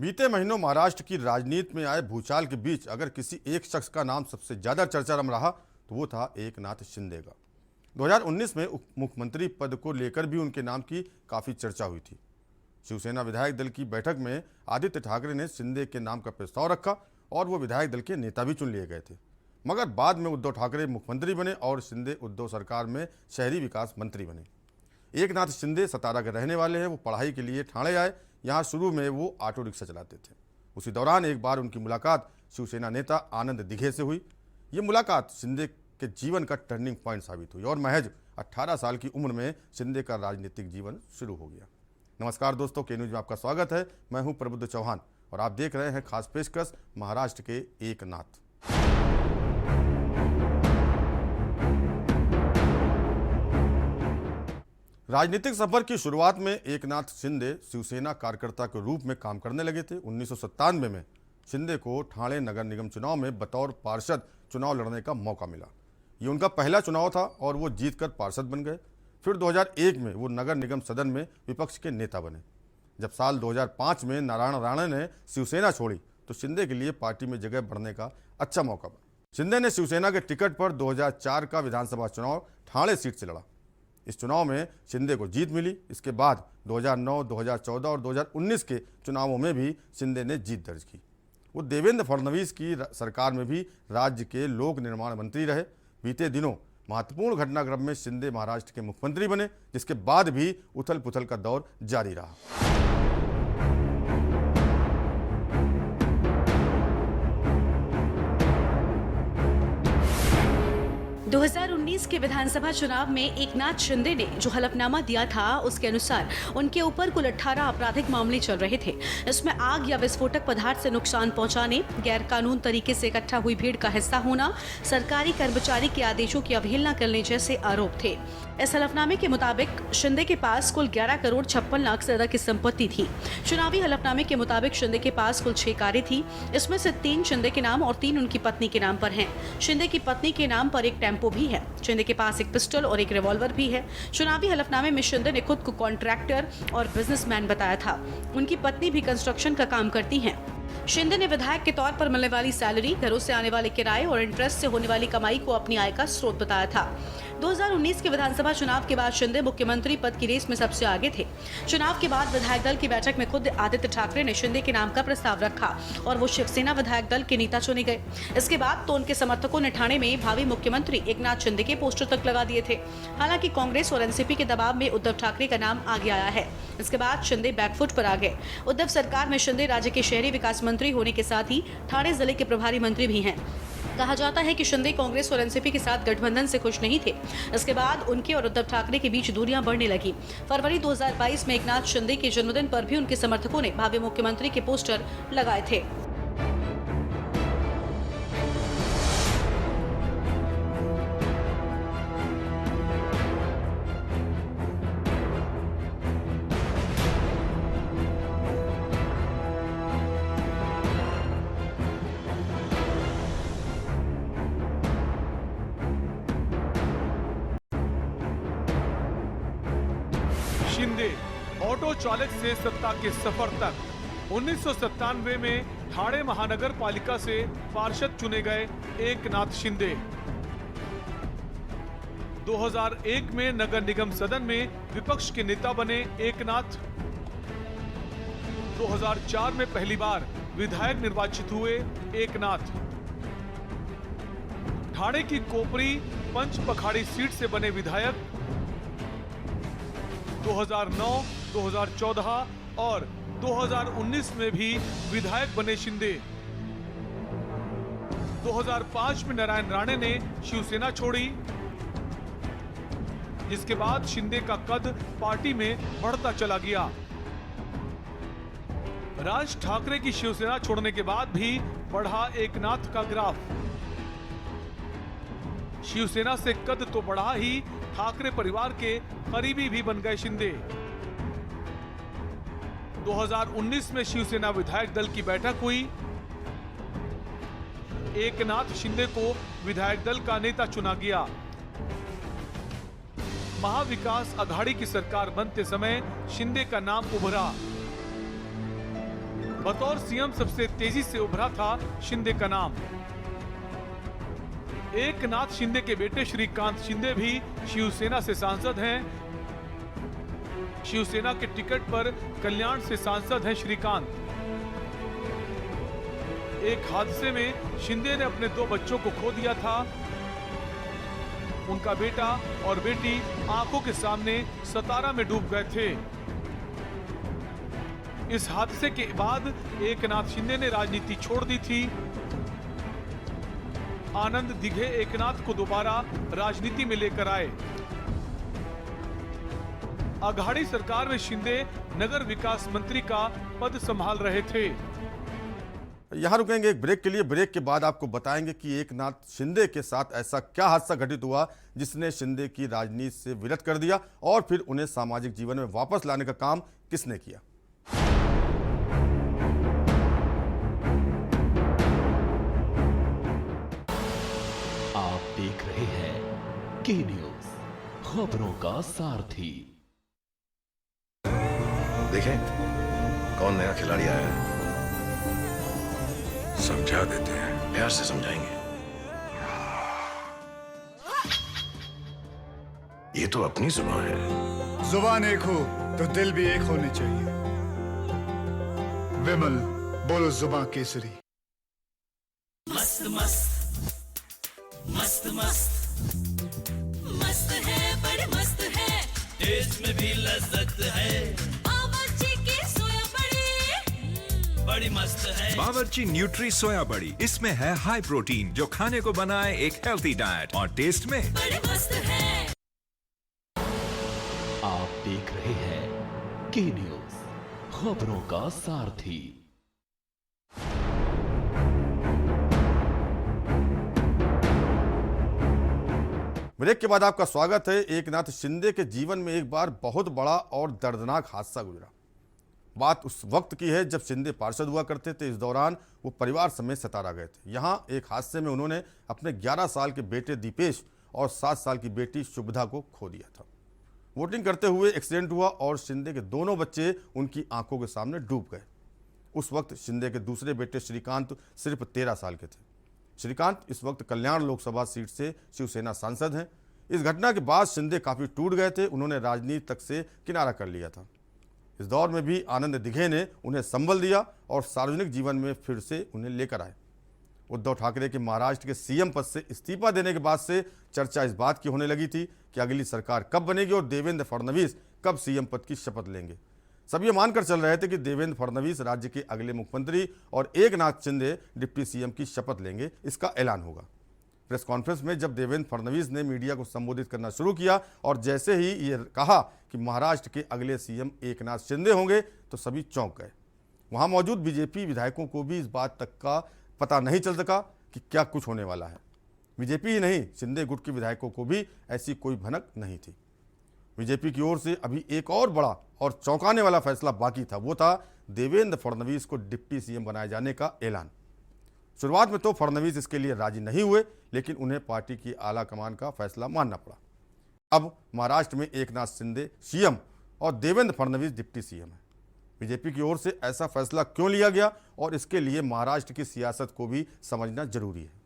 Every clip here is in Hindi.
बीते महीनों महाराष्ट्र की राजनीति में आए भूचाल के बीच अगर किसी एक शख्स का नाम सबसे ज्यादा चर्चा में रहा तो वो था एकनाथ शिंदे का। 2019 में उप मुख्यमंत्री पद को लेकर भी उनके नाम की काफी चर्चा हुई थी। शिवसेना विधायक दल की बैठक में आदित्य ठाकरे ने शिंदे के नाम का प्रस्ताव रखा और वो विधायक दल के नेता भी चुन लिए गए थे। मगर बाद में उद्धव ठाकरे मुख्यमंत्री बने और शिंदे उद्धव सरकार में शहरी विकास मंत्री बने। एकनाथ शिंदे सतारा के रहने वाले हैं। वो पढ़ाई के लिए ठाणे आए। यहाँ शुरू में वो ऑटो रिक्शा चलाते थे। उसी दौरान एक बार उनकी मुलाकात शिवसेना नेता आनंद दिघे से हुई। ये मुलाकात शिंदे के जीवन का टर्निंग पॉइंट साबित हुई और महज 18 साल की उम्र में शिंदे का राजनीतिक जीवन शुरू हो गया। नमस्कार दोस्तों, के न्यूज में आपका स्वागत है। मैं हूं प्रबुद्ध चौहान और आप देख रहे हैं खास पेशकश महाराष्ट्र के एकनाथ। राजनीतिक सफर की शुरुआत में एकनाथ शिंदे शिवसेना कार्यकर्ता के रूप में काम करने लगे थे। 1997 में शिंदे को ठाणे नगर निगम चुनाव में बतौर पार्षद चुनाव लड़ने का मौका मिला। ये उनका पहला चुनाव था और वो जीतकर पार्षद बन गए। फिर 2001 में वो नगर निगम सदन में विपक्ष के नेता बने। जब साल 2005 में नारायण राणे ने शिवसेना छोड़ी तो शिंदे के लिए पार्टी में जगह बढ़ने का अच्छा मौका बना। शिंदे ने शिवसेना के टिकट पर 2004 का विधानसभा चुनाव ठाणे सीट से लड़ा। इस चुनाव में शिंदे को जीत मिली। इसके बाद 2009, 2014 और 2019 के चुनावों में भी शिंदे ने जीत दर्ज की। वो देवेंद्र फडणवीस की सरकार में भी राज्य के लोक निर्माण मंत्री रहे। बीते दिनों महत्वपूर्ण घटनाक्रम में शिंदे महाराष्ट्र के मुख्यमंत्री बने, जिसके बाद भी उथल पुथल का दौर जारी रहा। दो 2019 के विधानसभा चुनाव में एकनाथ शिंदे ने जो हलफनामा दिया था उसके अनुसार उनके ऊपर कुल 18 आपराधिक मामले चल रहे थे। इसमें आग या विस्फोटक पदार्थ से नुकसान पहुंचाने, गैर कानून तरीके से इकट्ठा हुई भीड़ का हिस्सा होना, सरकारी कर्मचारी के आदेशों की अवहेलना करने जैसे आरोप थे। इस हलफनामे के मुताबिक शिंदे के पास कुल 11 करोड़ 56 लाख से ज्यादा की संपत्ति थी। चुनावी हलफनामे के मुताबिक शिंदे के पास कुल 6 कारें थी। इसमें से 3 शिंदे के नाम और 3 उनकी पत्नी के नाम पर हैं। शिंदे की पत्नी के नाम पर एक टेम्पो भी है। शिंदे के पास एक पिस्टल और एक रिवॉल्वर भी है। चुनावी हलफनामे में शिंदे ने खुद को कॉन्ट्रैक्टर और बिजनेसमैन बताया था। उनकी पत्नी भी कंस्ट्रक्शन का काम करती हैं। शिंदे ने विधायक के तौर पर मिलने वाली सैलरी, घरों से आने वाले किराए और इंटरेस्ट से होने वाली कमाई को अपनी आय का स्रोत बताया था। 2019 के विधानसभा चुनाव के बाद शिंदे मुख्यमंत्री पद की रेस में सबसे आगे थे। चुनाव के बाद विधायक दल की बैठक में खुद आदित्य ठाकरे ने शिंदे के नाम का प्रस्ताव रखा और वो शिवसेना विधायक दल के नेता चुने गए। इसके बाद तो उनके समर्थकों ने ठाणे में भावी मुख्यमंत्री एकनाथ शिंदे के पोस्टर तक लगा दिए थे। हालांकि कांग्रेस और एनसीपी के दबाव में उद्धव ठाकरे का नाम आगे आया है। इसके बाद शिंदे बैकफुट पर आ गए। उद्धव सरकार में शिंदे राज्य के शहरी विकास मंत्री होने के साथ ही ठाणे जिले के प्रभारी मंत्री भी हैं। कहा जाता है कि शिंदे कांग्रेस और एनसीपी के साथ गठबंधन से खुश नहीं थे। इसके बाद उनके और उद्धव ठाकरे के बीच दूरियां बढ़ने लगी। फरवरी 2022 में एकनाथ शिंदे के जन्मदिन पर भी उनके समर्थकों ने भावी मुख्यमंत्री के पोस्टर लगाए थे। शिंदे ऑटो चालक से सत्ता के सफर तक। 1997 में ठाणे महानगर पालिका से पार्षद चुने गए एकनाथ शिंदे। 2001 में नगर निगम सदन में विपक्ष के नेता बने एकनाथ। 2004 में पहली बार विधायक निर्वाचित हुए एकनाथ। ठाणे की कोपरी पंचपखाड़ी सीट से बने विधायक। 2009, 2014 और 2019 में भी विधायक बने शिंदे। 2005 में नारायण राणे ने शिवसेना छोड़ी, जिसके बाद शिंदे का कद पार्टी में बढ़ता चला गया। राज ठाकरे की शिवसेना छोड़ने के बाद भी बढ़ा एकनाथ का ग्राफ। शिवसेना से कद तो बढ़ा ही, ठाकरे परिवार के करीबी भी बन गए शिंदे। 2019 में शिवसेना विधायक दल की बैठक हुई। एकनाथ शिंदे को विधायक दल का नेता चुना गया। महाविकास आघाड़ी की सरकार बनते समय शिंदे का नाम उभरा। बतौर सीएम सबसे तेजी से उभरा था शिंदे का नाम। एकनाथ शिंदे के बेटे श्रीकांत शिंदे भी शिवसेना से सांसद हैं। शिवसेना के टिकट पर कल्याण से सांसद हैं श्रीकांत। एक हादसे में शिंदे ने अपने 2 बच्चों को खो दिया था। उनका बेटा और बेटी आंखों के सामने सतारा में डूब गए थे। इस हादसे के बाद एकनाथ शिंदे ने राजनीति छोड़ दी थी। आनंद दिघे एकनाथ को दोबारा राजनीति में लेकर आए। अघाड़ी सरकार में शिंदे नगर विकास मंत्री का पद संभाल रहे थे। यहां रुकेंगे एक ब्रेक के लिए। ब्रेक के बाद आपको बताएंगे कि एकनाथ शिंदे के साथ ऐसा क्या हादसा घटित हुआ जिसने शिंदे की राजनीति से विरत कर दिया और फिर उन्हें सामाजिक जीवन में वापस लाने का काम किसने किया। आप देख रहे हैं के न्यूज, खबरों का सारथी। देखें कौन नया खिलाड़ी आया है, समझा देते हैं, प्यार से समझाएंगे। ये तो अपनी जुबान है। जुबान एक हो तो दिल भी एक होने चाहिए। विमल बोलो जुबान केसरी। मस्त मस्त मस्त मस्त मस्त है, बड़ी मस्त है, टेस्ट में भी लज्जत है। बावर्ची की सोया बड़ी बड़ी मस्त है। बावर्ची न्यूट्री सोया बड़ी, इसमें है हाई प्रोटीन जो खाने को बनाए एक हेल्थी डाइट, और टेस्ट में बड़ी मस्त है। आप देख रहे हैं के न्यूज, खबरों का सारथी। ब्रेक के बाद आपका स्वागत है। एकनाथ शिंदे के जीवन में एक बार बहुत बड़ा और दर्दनाक हादसा गुजरा। बात उस वक्त की है जब शिंदे पार्षद हुआ करते थे। इस दौरान वो परिवार समेत सतारा गए थे। यहाँ एक हादसे में उन्होंने अपने 11 साल के बेटे दीपेश और 7 साल की बेटी शुभदा को खो दिया था। वोटिंग करते हुए एक्सीडेंट हुआ और शिंदे के दोनों बच्चे उनकी आंखों के सामने डूब गए। उस वक्त शिंदे के दूसरे बेटे श्रीकांत सिर्फ 13 साल के थे। श्रीकांत इस वक्त कल्याण लोकसभा सीट से शिवसेना सांसद हैं। इस घटना के बाद शिंदे काफ़ी टूट गए थे। उन्होंने राजनीति तक से किनारा कर लिया था। इस दौर में भी आनंद दिघे ने उन्हें संबल दिया और सार्वजनिक जीवन में फिर से उन्हें लेकर आए। उद्धव ठाकरे के महाराष्ट्र के सीएम पद से इस्तीफा देने के बाद से चर्चा इस बात की होने लगी थी कि अगली सरकार कब बनेगी और देवेंद्र फडणवीस कब सीएम पद की शपथ लेंगे। सब ये मानकर चल रहे थे कि देवेंद्र फडणवीस राज्य के अगले मुख्यमंत्री और एकनाथ शिंदे डिप्टी सीएम की शपथ लेंगे, इसका ऐलान होगा। प्रेस कॉन्फ्रेंस में जब देवेंद्र फडणवीस ने मीडिया को संबोधित करना शुरू किया और जैसे ही ये कहा कि महाराष्ट्र के अगले सीएम एकनाथ शिंदे होंगे तो सभी चौंक गए। वहाँ मौजूद बीजेपी विधायकों को भी इस बात तक का पता नहीं चल सका कि क्या कुछ होने वाला है। बीजेपी ही नहीं, शिंदे गुट के विधायकों को भी ऐसी कोई भनक नहीं थी। बीजेपी की ओर से अभी एक और बड़ा और चौंकाने वाला फैसला बाकी था। वो था देवेंद्र फडणवीस को डिप्टी सीएम बनाए जाने का ऐलान। शुरुआत में तो फडणवीस इसके लिए राजी नहीं हुए, लेकिन उन्हें पार्टी की आला कमान का फैसला मानना पड़ा। अब महाराष्ट्र में एकनाथ शिंदे सीएम और देवेंद्र फडणवीस डिप्टी सीएम है। बीजेपी की ओर से ऐसा फैसला क्यों लिया गया और इसके लिए महाराष्ट्र की सियासत को भी समझना जरूरी है।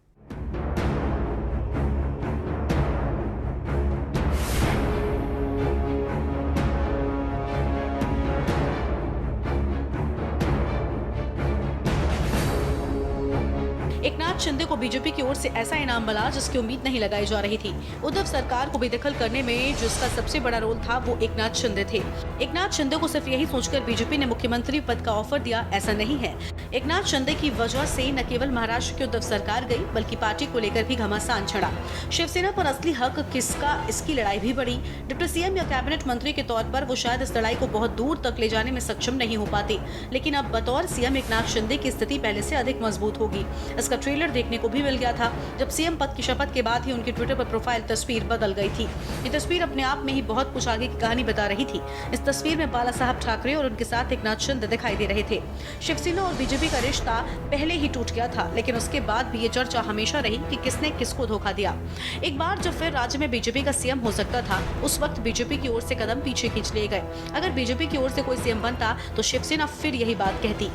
एकनाथ शिंदे को बीजेपी की ओर से ऐसा इनाम मिला जिसकी उम्मीद नहीं लगाई जा रही थी। उद्धव सरकार को बेदखल करने में जिसका सबसे बड़ा रोल था वो एकनाथ शिंदे थे। एकनाथ शिंदे को सिर्फ यही सोचकर बीजेपी ने मुख्यमंत्री पद का ऑफर दिया, ऐसा नहीं है। एकनाथ शिंदे की वजह से न केवल महाराष्ट्र की उद्धव सरकार गई बल्कि पार्टी को लेकर भी घमासान चढ़ा। शिवसेना पर असली हक किसका, इसकी लड़ाई भी बढ़ी। डिप्टी सीएम या कैबिनेट मंत्री के तौर पर वो शायद इस लड़ाई को बहुत दूर तक ले जाने में सक्षम नहीं हो पाते, लेकिन अब बतौर सीएम एकनाथ शिंदे की स्थिति पहले से अधिक मजबूत होगी। इसका ट्रेलर देखने को भी मिल गया था जब सीएम पद की शपथ के बाद ही उनकी ट्विटर पर प्रोफाइल तस्वीर बदल गई थी। ये तस्वीर अपने आप में ही बहुत कुछ आगे की कहानी बता रही थी। इस तस्वीर में बाला साहब ठाकरे और उनके साथ एकनाथ शिंदे दिखाई दे रहे थे। शिवसेना और बीजेपी का रिश्ता पहले ही टूट गया था, लेकिन उसके बाद भी ये चर्चा हमेशा रही कि किसने किसको धोखा दिया। एक बार जब फिर राज्य में बीजेपी का सीएम हो सकता था, उस वक्त बीजेपी की ओर से कदम पीछे खींच लिए गए। अगर बीजेपी की ओर से कोई सीएम बनता तो शिवसेना फिर यही बात कहती।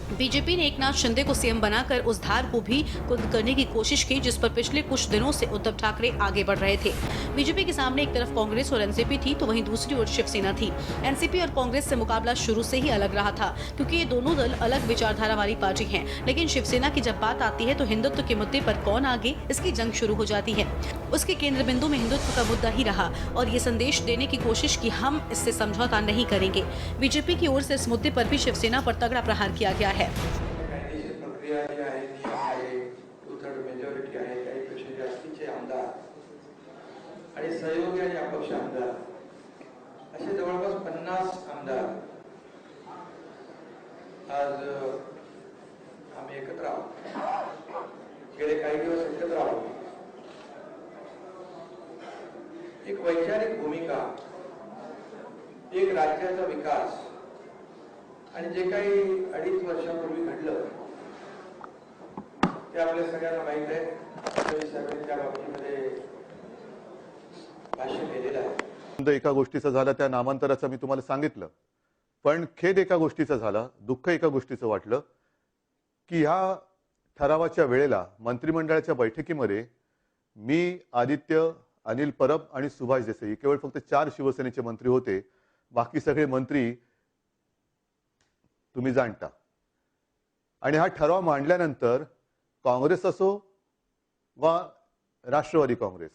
बीजेपी ने एकनाथ शिंदे को सीएम बनाकर उस धार को भी कुंद करने की कोशिश की जिस पर पिछले कुछ दिनों से उद्धव ठाकरे आगे बढ़ रहे थे। बीजेपी के सामने एक तरफ कांग्रेस और एनसीपी थी तो वहीं दूसरी ओर शिवसेना थी। एनसीपी और कांग्रेस से मुकाबला शुरू से ही अलग रहा था क्योंकि ये दोनों दल अलग विचारधारा वाली पार्टी हैं। लेकिन शिवसेना की जब बात आती है तो हिंदुत्व के मुद्दे पर कौन आगे, इसकी जंग शुरू हो जाती है। उसके केंद्र बिंदु में हिंदुत्व का मुद्दा ही रहा और ये संदेश देने की कोशिश की हम इससे समझौता नहीं करेंगे। बीजेपी की ओर से इस मुद्दे पर भी शिवसेना पर तगड़ा प्रहार किया गया है। प्रक्रिया जी आहे, नियम आहे, 2/3 मेजॉरिटी आहे, त्याहीपेक्षा जास्तीचे आमदार आणि सहयोगी आणि अपक्ष आमदार असे जवळपास 50 आमदार आज आम्ही एकत्र आहोत। गेले काही दिवस एकत्र आहोत। एक वैचारिक भूमिका, एक राज्याचा विकास आणि जे काही 2.5 वर्षापूर्वी घडलं ते आपल्या सगळ्यांना माहित आहे। सगळ्यांनी त्या बाबतीमध्ये भाष्य केलेलं आहे। एका गोष्टीचा झाला, त्या नामांतराचं मी तुम्हाला सांगितलं, पण खेद एका गोष्टीचा झाला, दुःख एका गोष्टीचं वाटलं की ह्या ठरावाच्या वेळेला मंत्रिमंडळाच्या बैठकीमध्ये मी, आदित्य, अनिल परब आणि सुभाष देसाई केवळ फक्त 4 शिवसेनेचे मंत्री होते। बाकी सगळे मंत्री तुम्ही जाणता। आणि हा ठराव मांडल्यानंतर काँग्रेस असो वा राष्ट्रवादी काँग्रेस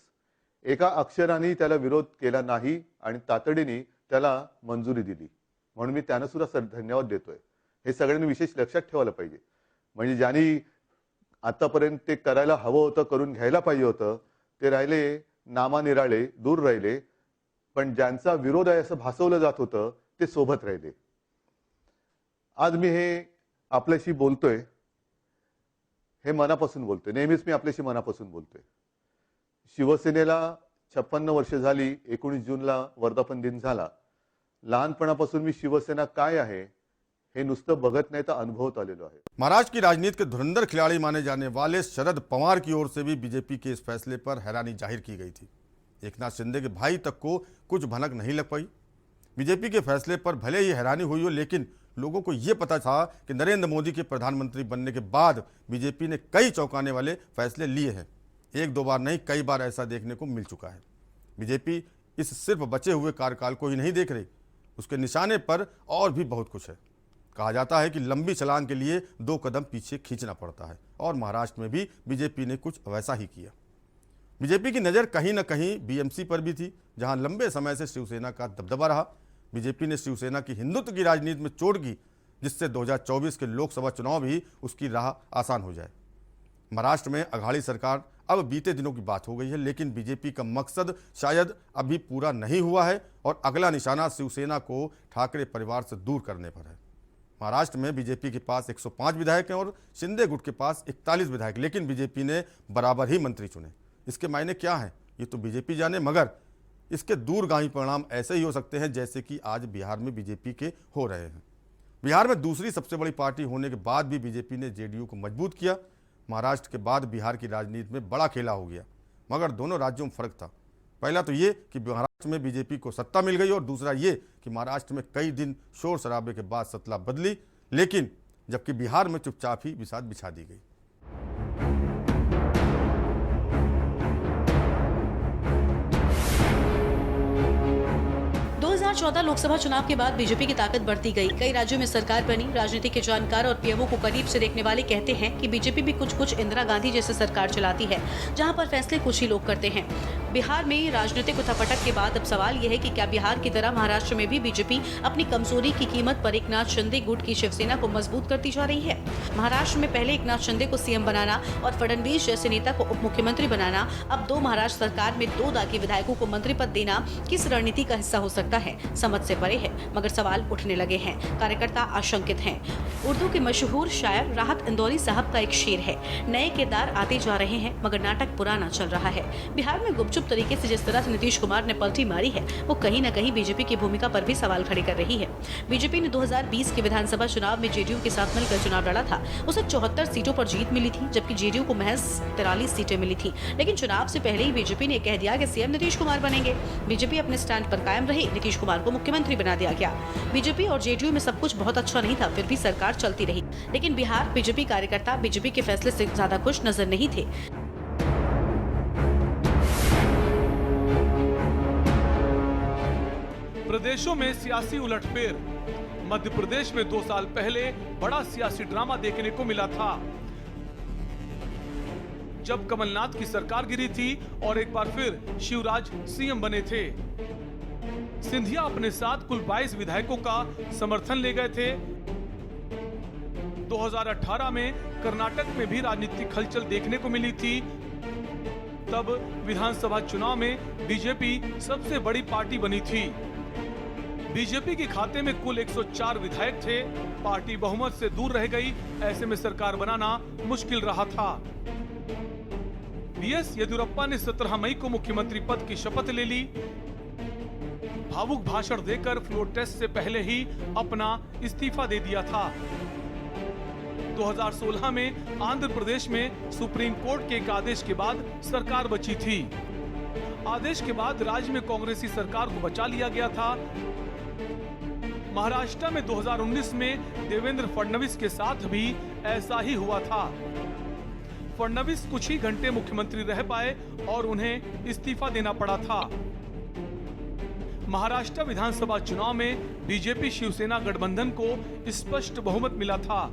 एका अक्षराने त्याला विरोध केला नाही आणि तातडीने त्याला मंजुरी दिली, म्हणून मी त्यांना सुद्धा धन्यवाद देतोय। हे सगळ्यांनी विशेष लक्षात ठेवायला पाहिजे। म्हणजे ज्यांनी आतापर्यंत ते करायला हवं होतं, करून घ्यायला पाहिजे होतं, ते राहिले नामानिराळे, दूर राहिले, पण ज्यांचा विरोध आहे असं भासवलं जात होतं ते सोबत राहिले। आज मी हे आपल्याशी बोलतोय, हे मनापासून बोलतोय, नेहमीच मी आपल्याशी मनापासून बोलतोय। शिवसेनेला 56 वर्ष झाली, 19 जूनला वर्धापन दिन झाला। लहानपणापासून मी शिवसेना काय आहे हे नुसतं बघत नहीं तो अनुभवत आलेलो आहे। महाराष्ट्र की राजनीति के धुरंधर खिलाड़ी माने जाने वाले शरद पवार की ओर से भी बीजेपी के इस फैसले पर हैरानी जाहिर की गई थी। एकनाथ शिंदे के भाई तक को कुछ भनक नहीं लग पाई। बीजेपी के फैसले पर भले ही हैरानी हुई हो, लेकिन लोगों को यह पता था कि नरेंद्र मोदी के प्रधानमंत्री बनने के बाद बीजेपी ने कई चौंकाने वाले फैसले लिए हैं। 1-2 बार नहीं, कई बार ऐसा देखने को मिल चुका है। बीजेपी इस सिर्फ बचे हुए कार्यकाल को ही नहीं देख रही, उसके निशाने पर और भी बहुत कुछ है। कहा जाता है कि लंबी छलांग के लिए 2 कदम पीछे खींचना पड़ता है, और महाराष्ट्र में भी बीजेपी ने कुछ वैसा ही किया। बीजेपी की नज़र कहीं न कहीं बीएमसी पर भी थी, जहां लंबे समय से शिवसेना का दबदबा रहा। बीजेपी ने शिवसेना की हिंदुत्व की राजनीति में चोट की, जिससे 2024 के लोकसभा चुनाव भी उसकी राह आसान हो जाए। महाराष्ट्र में अघाड़ी सरकार अब बीते दिनों की बात हो गई है, लेकिन बीजेपी का मकसद शायद अभी पूरा नहीं हुआ है और अगला निशाना शिवसेना को ठाकरे परिवार से दूर करने पर है। महाराष्ट्र में बीजेपी के पास 105 विधायक हैं और शिंदे गुट के पास 41 विधायक, लेकिन बीजेपी ने बराबर ही मंत्री चुने। इसके मायने क्या हैं ये तो बीजेपी जाने, मगर इसके दूरगामी परिणाम ऐसे ही हो सकते हैं जैसे कि आज बिहार में बीजेपी के हो रहे हैं। बिहार में दूसरी सबसे बड़ी पार्टी होने के बाद भी बीजेपी ने जेडीयू को मजबूत किया। महाराष्ट्र के बाद बिहार की राजनीति में बड़ा खेला हो गया, मगर दोनों राज्यों में फर्क था। पहला तो ये कि महाराष्ट्र में बीजेपी को सत्ता मिल गई, और दूसरा ये कि महाराष्ट्र में कई दिन शोर शराबे के बाद सत्ता बदली, लेकिन जबकि बिहार में चुपचाप ही बिसात बिछा दी गई। 2014 लोकसभा चुनाव के बाद बीजेपी की ताकत बढ़ती गई। कई राज्यों में सरकार बनी। राजनीति के जानकार और पीएमओ को करीब से देखने वाले कहते हैं कि बीजेपी भी कुछ इंदिरा गांधी जैसे सरकार चलाती है, जहां पर फैसले कुछ ही लोग करते हैं। बिहार में राजनीतिक उठापटक के बाद अब सवाल यह है कि क्या बिहार की तरह महाराष्ट्र में भी बीजेपी अपनी कमजोरी की कीमत पर एकनाथ शिंदे गुट की शिवसेना को मजबूत करती जा रही है। महाराष्ट्र में पहले एकनाथ शिंदे को सीएम बनाना और फडणवीस जैसे नेता को उप मुख्यमंत्री बनाना, अब 2 महाराष्ट्र सरकार में 2 दागी विधायकों को मंत्री पद देना किस रणनीति का हिस्सा हो सकता है, समझ से परे है, मगर सवाल उठने लगे हैं। कार्यकर्ता आशंकित हैं। उर्दू के मशहूर शायर राहत इंदौरी साहब का एक शेर है, नए किरदार आते जा रहे हैं मगर नाटक पुराना चल रहा है। बिहार में गुपचुप गुपचुप तरीके से जिस तरह से नीतीश कुमार ने पलटी मारी है वो कहीं न कहीं बीजेपी की भूमिका पर भी सवाल खड़े कर रही है। बीजेपी ने 2020 के विधानसभा चुनाव में जेडीयू के साथ मिलकर चुनाव लड़ा था। उसे 74 सीटों पर जीत मिली थी, जबकि जेडीयू को महज 43 सीटें मिली थी। लेकिन चुनाव से पहले ही बीजेपी ने कह दिया कि सीएम नीतीश कुमार बनेंगे। बीजेपी अपने स्टैंड पर कायम रही, नीतीश कुमार को मुख्यमंत्री बना दिया गया। बीजेपी और जेडीयू में सब कुछ बहुत अच्छा नहीं था, फिर भी सरकार चलती रही। लेकिन बिहार बीजेपी कार्यकर्ता बीजेपी के फैसले से ज्यादा खुश नजर नहीं थे। प्रदेशों में सियासी उलटफेर। मध्य प्रदेश में 2 साल पहले बड़ा सियासी ड्रामा देखने को मिला था, जब कमलनाथ की सरकार गिरी थी और एक बार फिर शिवराज सीएम बने थे। सिंधिया अपने साथ कुल 22 विधायकों का समर्थन ले गए थे। 2018 में कर्नाटक में भी राजनीतिक हलचल देखने को मिली थी। तब विधानसभा चुनाव में बीजेपी सबसे बड़ी पार्टी बनी थी। बीजेपी के खाते में कुल 104 विधायक थे। पार्टी बहुमत से दूर रह गई, ऐसे में सरकार बनाना मुश्किल रहा था। बीएस येदियुरप्पा ने 17 मई को मुख्यमंत्री पद की शपथ ले ली। भावुक भाषण देकर फ्लोर टेस्ट से पहले ही अपना इस्तीफा दे दिया था। 2016 में आंध्र प्रदेश में सुप्रीम कोर्ट के एक आदेश के बाद सरकार बची थी। आदेश के बाद राज्य में कांग्रेसी सरकार को बचा लिया गया था। महाराष्ट्र में 2019 में देवेंद्र फडणवीस के साथ भी ऐसा ही हुआ था। फडणवीस कुछ ही घंटे मुख्यमंत्री रह पाए और उन्हें इस्तीफा देना पड़ा था। महाराष्ट्र विधानसभा चुनाव में बीजेपी शिवसेना गठबंधन को स्पष्ट बहुमत मिला था।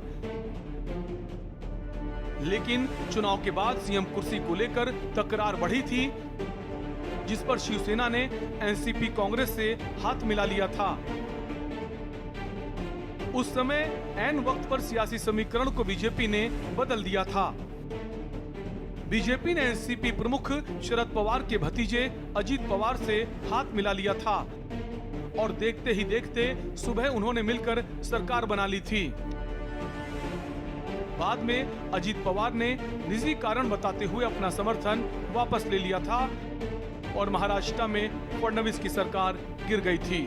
लेकिन चुनाव के बाद सीएम कुर्सी को लेकर तकरार बढ़ी थी, जिस पर शिवसेना ने एनसीपी कांग्रेस से हाथ मिला लिया था। उस समय ऐन वक्त पर सियासी समीकरण को बीजेपी ने बदल दिया था। बीजेपी ने एनसीपी प्रमुख शरद पवार के भतीजे अजीत पवार से हाथ मिला लिया था और देखते ही देखते सुबह उन्होंने मिलकर सरकार बना ली थी। बाद में अजीत पवार ने निजी कारण बताते हुए अपना समर्थन वापस ले लिया था और महाराष्ट्र में फडणवीस की सरकार गिर गई थी।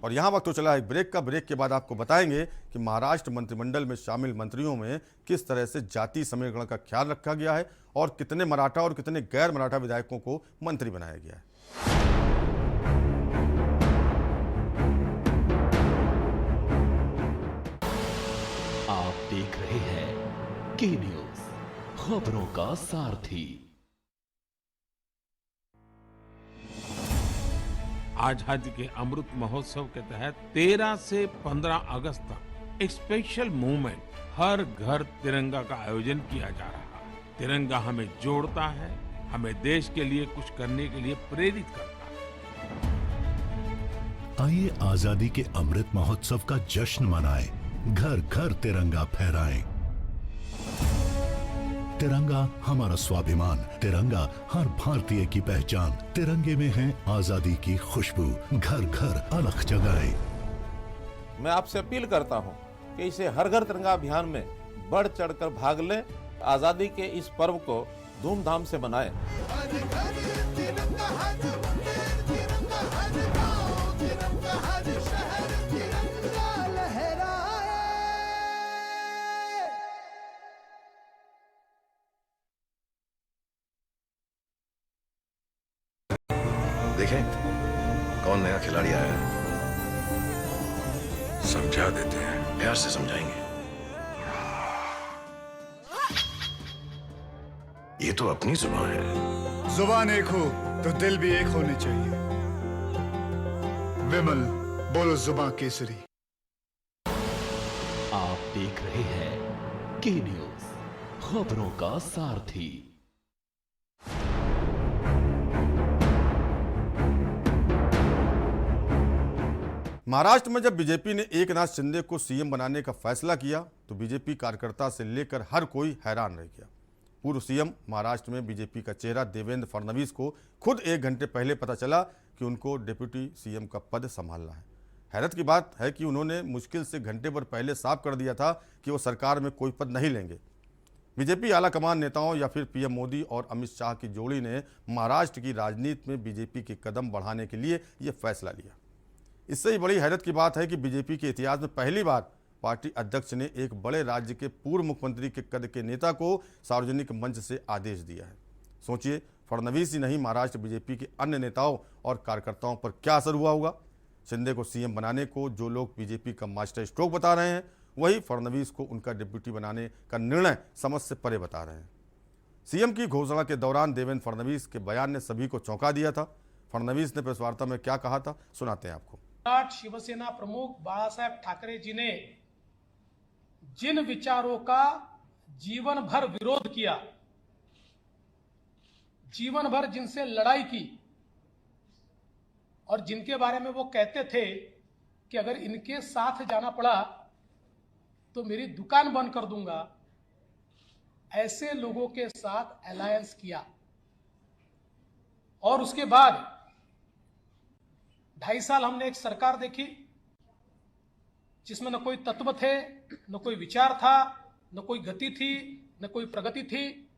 और यहाँ वक्त तो चला एक ब्रेक का। ब्रेक के बाद आपको बताएंगे कि महाराष्ट्र मंत्रिमंडल में शामिल मंत्रियों में किस तरह से जाति समीकरण का ख्याल रखा गया है और कितने मराठा और कितने गैर मराठा विधायकों को मंत्री बनाया गया है। आप देख रहे हैं के न्यूज, खबरों का सारथी। आजादी के अमृत महोत्सव के तहत 13 से 15 अगस्त तक एक स्पेशल मूवमेंट हर घर तिरंगा का आयोजन किया जा रहा है। तिरंगा हमें जोड़ता है, हमें देश के लिए कुछ करने के लिए प्रेरित करता है। आइए आजादी के अमृत महोत्सव का जश्न मनाएं, घर घर तिरंगा फहराएं। तिरंगा हमारा स्वाभिमान, तिरंगा हर भारतीय की पहचान। तिरंगे में है आजादी की खुशबू, घर घर अलख जगाए। मैं आपसे अपील करता हूं कि इसे हर घर तिरंगा अभियान में बढ़ चढ़कर भाग लें। आजादी के इस पर्व को धूमधाम से मनाएं। देखें कौन नया खिलाड़ी आया है। समझा देते हैं, प्यार से समझाएंगे। ये तो अपनी जुबान है। जुबान एक हो तो दिल भी एक होने चाहिए। विमल बोलो जुबान केसरी। आप देख रहे हैं के न्यूज, खबरों का सारथी। महाराष्ट्र में जब बीजेपी ने एकनाथ शिंदे को सीएम बनाने का फैसला किया तो बीजेपी कार्यकर्ता से लेकर हर कोई हैरान रह गया। पूर्व सीएम महाराष्ट्र में बीजेपी का चेहरा देवेंद्र फडणवीस को खुद 1 घंटे पहले पता चला कि उनको डिप्टी सीएम का पद संभालना है। हैरत की बात है कि उन्होंने मुश्किल से घंटे भर पहले साफ कर दिया था कि वो सरकार में कोई पद नहीं लेंगे। बीजेपी आलाकमान नेताओं या फिर पीएम मोदी और अमित शाह की जोड़ी ने महाराष्ट्र की राजनीति में बीजेपी के कदम बढ़ाने के लिए यह फैसला लिया। इससे ही बड़ी हैरत की बात है कि बीजेपी के इतिहास में पहली बार पार्टी अध्यक्ष ने एक बड़े राज्य के पूर्व मुख्यमंत्री के कद के नेता को सार्वजनिक मंच से आदेश दिया है। सोचिए, फडणवीस ही नहीं, महाराष्ट्र बीजेपी के अन्य नेताओं और कार्यकर्ताओं पर क्या असर हुआ होगा। शिंदे को सीएम बनाने को जो लोग बीजेपी का मास्टर स्ट्रोक बता रहे हैं, वही फडणवीस को उनका डिप्टी बनाने का निर्णय समझ से परे बता रहे हैं। सीएम की घोषणा के दौरान देवेंद्र फडणवीस के बयान ने सभी को चौंका दिया था। फडणवीस ने प्रेस वार्ता में क्या कहा था, सुनाते हैं आपको। शिवसेना प्रमुख बाळासाहेब ठाकरे जी ने जिन विचारों का जीवन भर विरोध किया, जीवन भर जिनसे लड़ाई की और जिनके बारे में वो कहते थे कि अगर इनके साथ जाना पड़ा तो मेरी दुकान बंद कर दूंगा, ऐसे लोगों के साथ अलायंस किया। और उसके बाद 2.5 साल हमने एक सरकार देखी जिसमें न कोई तत्व थे, न कोई विचार था, न कोई गति थी, न कोई प्रगति थी।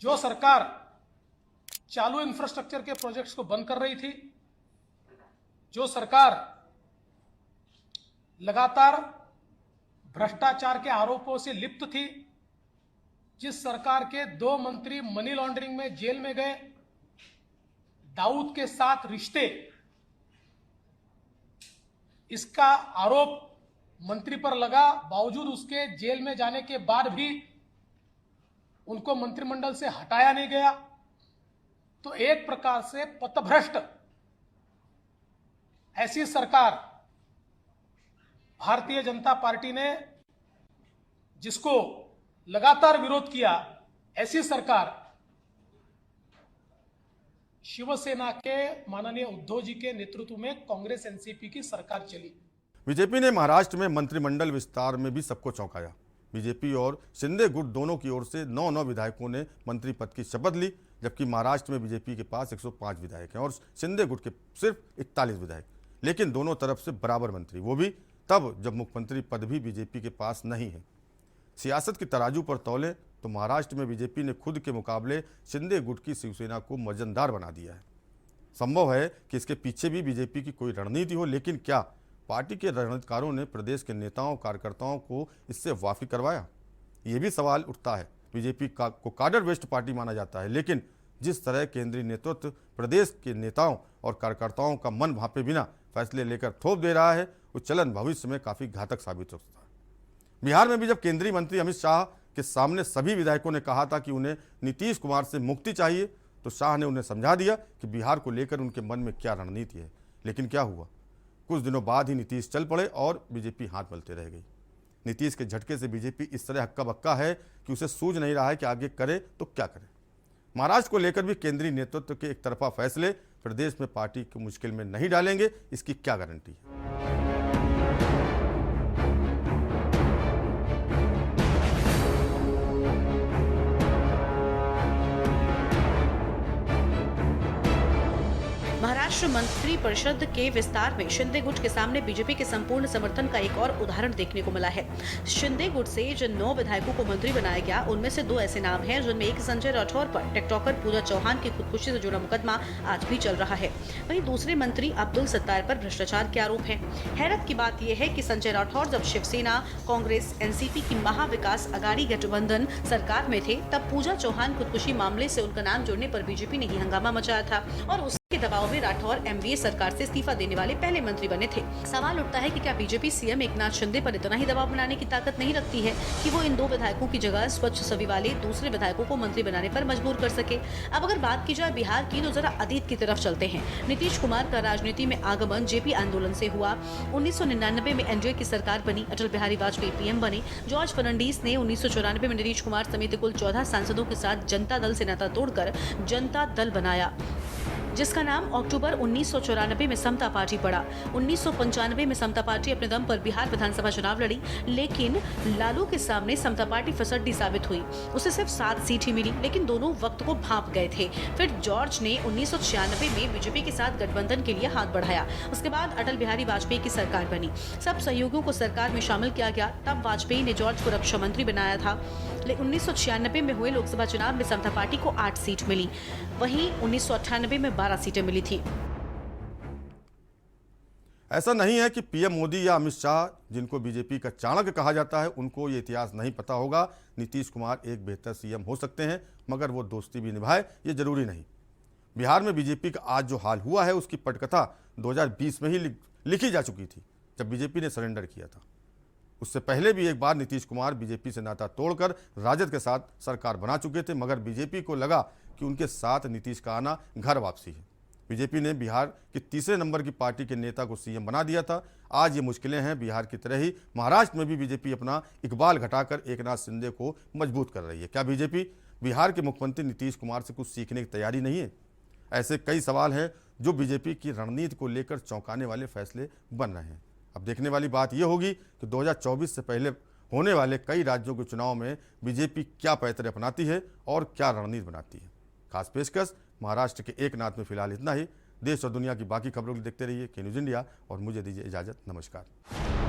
जो सरकार चालू इंफ्रास्ट्रक्चर के प्रोजेक्ट्स को बंद कर रही थी, जो सरकार लगातार भ्रष्टाचार के आरोपों से लिप्त थी, जिस सरकार के 2 मंत्री मनी लॉन्ड्रिंग में जेल में गए, दाऊद के साथ रिश्ते, इसका आरोप मंत्री पर लगा, बावजूद उसके जेल में जाने के बाद भी उनको मंत्रिमंडल से हटाया नहीं गया। तो एक प्रकार से पथभ्रष्ट ऐसी सरकार भारतीय जनता पार्टी ने, जिसको लगातार विरोध किया, ऐसी सरकार शिवसेना के माननीय उद्धव जी के नेतृत्व में कांग्रेस एनसीपी की सरकार चली। बीजेपी ने महाराष्ट्र में मंत्रिमंडल विस्तार में भी सबको चौंकाया। बीजेपी और शिंदे गुट दोनों की ओर से 9 विधायकों ने मंत्री पद की शपथ ली, जबकि महाराष्ट्र में बीजेपी के पास 105 विधायक हैं और शिंदे गुट के सिर्फ 41 विधायक, लेकिन दोनों तरफ से बराबर मंत्री, वो भी तब जब मुख्यमंत्री पद भी बीजेपी के पास नहीं है। सियासत की तराजू पर तौले तो महाराष्ट्र में बीजेपी ने खुद के मुकाबले शिंदे गुट की शिवसेना को वजनदार बना दिया है। संभव है कि इसके पीछे भी बीजेपी की कोई रणनीति हो, लेकिन क्या पार्टी के रणनीतिकारों ने प्रदेश के नेताओं कार्यकर्ताओं को इससे वाकिफ करवाया? ये भी सवाल उठता है। बीजेपी को काडर बेस्ड पार्टी माना जाता है, लेकिन जिस तरह केंद्रीय नेतृत्व प्रदेश के नेताओं और कार्यकर्ताओं का मन भांपे बिना फैसले लेकर थोप दे रहा है, वो चलन भविष्य में काफ़ी घातक साबित हो सकता है। बिहार में भी जब केंद्रीय मंत्री अमित शाह के सामने सभी विधायकों ने कहा था कि उन्हें नीतीश कुमार से मुक्ति चाहिए, तो शाह ने उन्हें समझा दिया कि बिहार को लेकर उनके मन में क्या रणनीति है। लेकिन क्या हुआ? कुछ दिनों बाद ही नीतीश चल पड़े और बीजेपी हाथ मलते रह गई। नीतीश के झटके से बीजेपी इस तरह हक्का बक्का है कि उसे सूझ नहीं रहा है कि आगे करे तो क्या करे। महाराष्ट्र को लेकर भी केंद्रीय नेतृत्व के एक तरफा फैसले प्रदेश में पार्टी को मुश्किल में नहीं डालेंगे, इसकी क्या गारंटी है? महाराष्ट्र मंत्री परिषद के विस्तार में शिंदे गुट के सामने बीजेपी के संपूर्ण समर्थन का एक और उदाहरण देखने को मिला है। शिंदे गुट से जिन 9 विधायकों को मंत्री बनाया गया, उनमें से 2 ऐसे नाम हैं जिनमें एक संजय राठौर पर टिकटॉकर पूजा चौहान की खुदकुशी से जुड़ा मुकदमा आज भी चल रहा है। वहीं दूसरे मंत्री अब्दुल सत्तार पर भ्रष्टाचार के आरोप है। हैरत की बात यह है कि संजय राठौर जब शिवसेना, कांग्रेस, एनसीपी की महाविकास अघाड़ी गठबंधन सरकार में थे, तब पूजा चौहान खुदकुशी मामले से उनका नाम जोड़ने पर बीजेपी ने ही हंगामा मचाया था और के दबाव में राठौर एमवीए सरकार से इस्तीफा देने वाले पहले मंत्री बने थे। सवाल उठता है कि क्या बीजेपी सीएम एकनाथ शिंदे पर इतना ही दबाव बनाने की ताकत नहीं रखती है कि वो इन 2 विधायकों की जगह स्वच्छ छवि वाले दूसरे विधायकों को मंत्री बनाने पर मजबूर कर सके। अब अगर बात की जाए बिहार की, तो जरा अतीत की तरफ चलते हैं। नीतीश कुमार का राजनीति में आगमन जेपी आंदोलन से हुआ। 1999 में एनडीए की सरकार बनी, अटल बिहारी वाजपेयी पीएम बने। जॉर्ज फर्नांडिस ने 1994 में नीतीश कुमार समेत कुल 14 सांसदों के साथ जनता दल से नाता तोड़कर जनता दल बनाया, जिसका नाम अक्टूबर 1994 में समता पार्टी पड़ा। 1995 में समता पार्टी अपने दम पर बिहार विधानसभा चुनाव लड़ी, लेकिन लालू के सामने समता पार्टी फसड्डी साबित हुई। उसे सिर्फ 7 सीट ही मिली, लेकिन दोनों वक्त को भांप गए थे। फिर जॉर्ज ने 1996 में बीजेपी के साथ गठबंधन के लिए हाथ बढ़ाया। उसके बाद अटल बिहारी वाजपेयी की सरकार बनी, सब सहयोगियों को सरकार में शामिल किया गया। तब वाजपेयी ने जॉर्ज को रक्षा मंत्री बनाया था। लेकिन 1996 में हुए लोकसभा चुनाव में समता पार्टी को 8 सीट मिली, वहीं 1998 में 12 सीटें मिली थी। ऐसा नहीं है कि पीएम मोदी या अमित शाह, जिनको बीजेपी का चाणक्य कहा जाता है, उनको ये इतिहास नहीं पता होगा। नीतीश कुमार एक बेहतर सीएम हो सकते हैं, मगर वो दोस्ती भी निभाए, ये जरूरी नहीं। बिहार में बीजेपी का आज जो हाल हुआ है, उसकी पटकथा 2020 में ही लिखी जा चुकी थी, जब बीजेपी ने सरेंडर किया था। उससे पहले भी एक बार नीतीश कुमार बीजेपी से नाता तोड़कर राजद के साथ सरकार बना चुके थे, मगर बीजेपी को लगा कि उनके साथ नीतीश का आना घर वापसी है। बीजेपी ने बिहार की तीसरे नंबर की पार्टी के नेता को सीएम बना दिया था। आज ये मुश्किलें हैं। बिहार की तरह ही महाराष्ट्र में भी बीजेपी अपना इकबाल घटाकर एकनाथ शिंदे को मजबूत कर रही है। क्या बीजेपी बिहार के मुख्यमंत्री नीतीश कुमार से कुछ सीखने की तैयारी नहीं है? ऐसे कई सवाल हैं जो बीजेपी की रणनीति को लेकर चौंकाने वाले फैसले बन रहे हैं। अब देखने वाली बात यह होगी कि 2024 से पहले होने वाले कई राज्यों के चुनाव में बीजेपी क्या पैतरे अपनाती है और क्या रणनीति बनाती है। खास पेशकश महाराष्ट्र के एकनाथ में फिलहाल इतना ही। देश और दुनिया की बाकी खबरों को देखते रहिए के न्यूज़ इंडिया और मुझे दीजिए इजाज़त। नमस्कार।